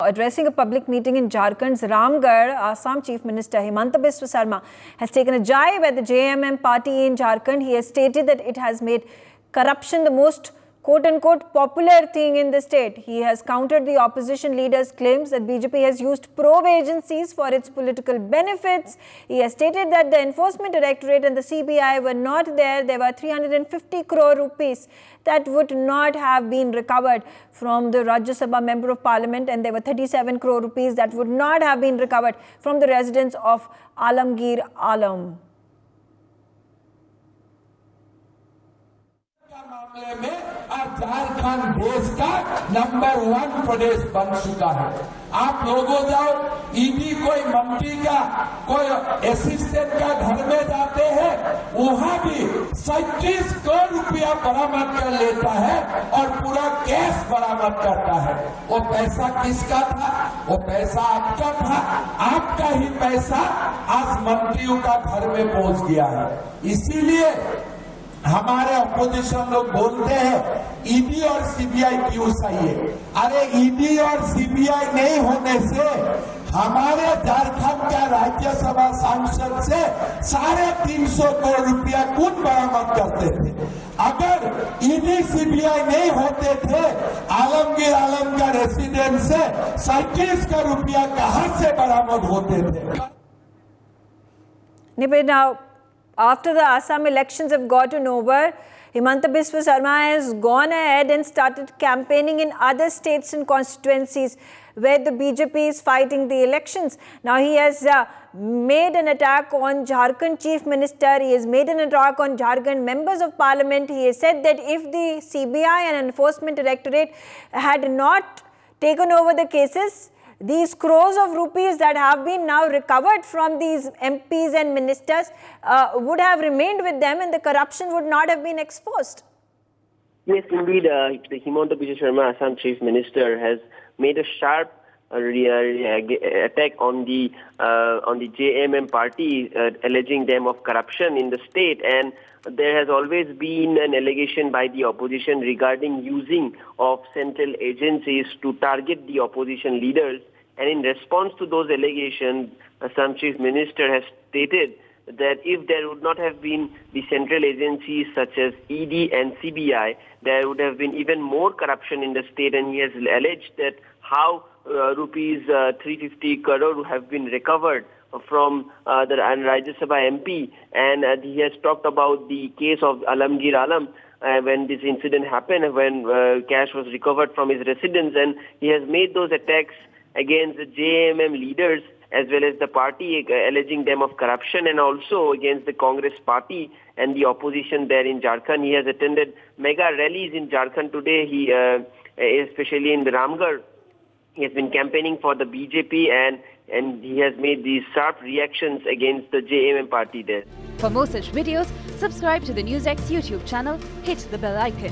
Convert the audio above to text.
addressing a public meeting in Jharkhand's Ramgarh, Assam Chief Minister Himanta Biswa Sarma has taken a jibe at the JMM party in Jharkhand. He has stated that it has made corruption the most quote-unquote popular thing in the state. He has countered the opposition leader's claims that BJP has used probe agencies for its political benefits. He has stated that the Enforcement Directorate and the CBI were not there. There were 350 crore rupees that would not have been recovered from the Rajya Sabha Member of Parliament, and there were 37 crore rupees that would not have been recovered from the residents of Alamgir Alam. मामले में आज झारखंड देश का number 1 प्रदेश बन चुका है। आप लोगों जाओ, ईडी कोई मंत्री का कोई असिस्टेंट का घर में जाते हैं, वहां भी 37 करोड़ रुपया बरामद कर लेता है और पूरा कैश बरामद करता है। वो पैसा किसका था? वो पैसा आपका था। आपका ही पैसा आज मंत्रियों का घर में पहुंच गया है। इसीलिए हमारे अपोजिशन लोग बोलते हैं ईडी और सीबीआई क्यों चाहिए? अरे ईडी और सीबीआई नहीं होने से हमारे झारखंड का राज्यसभा सांसद से 350 करोड़ रुपया कौन बरामद करते थे? अगर ईडी सीबीआई नहीं होते थे, आलमगीर आलम का रेसिडेंस से 37 करोड़ रुपया कहां से बरामद होते थे? Now, after the Assam elections have gotten over, Himanta Biswa Sarma has gone ahead and started campaigning in other states and constituencies where the BJP is fighting the elections. Now he has made an attack on Jharkhand Chief Minister. He has made an attack on Jharkhand members of parliament. He has said that if the CBI and Enforcement Directorate had not taken over the cases, these crores of rupees that have been now recovered from these MPs and ministers would have remained with them and the corruption would not have been exposed. Yes, indeed, the Himanta Biswa Sarma, Assam Chief Minister, has made a sharp attack on the JMM party, alleging them of corruption in the state. And there has always been an allegation by the opposition regarding using of central agencies to target the opposition leaders. And in response to those allegations, Assam Chief Minister has stated that if there would not have been the central agencies such as ED and CBI, there would have been even more corruption in the state. And he has alleged that how rupees 350 crore have been recovered from the Rajya Sabha MP, and he has talked about the case of Alamgir Alam when this incident happened, when cash was recovered from his residence, and he has made those attacks against the JMM leaders as well as the party, alleging them of corruption, and also against the Congress party and the opposition there in Jharkhand. He has attended mega rallies in Jharkhand today, especially in the Ramgarh. He has been campaigning for the BJP and he has made these sharp reactions against the JMM party there. For more such videos, subscribe to the NewsX YouTube channel, hit the bell icon.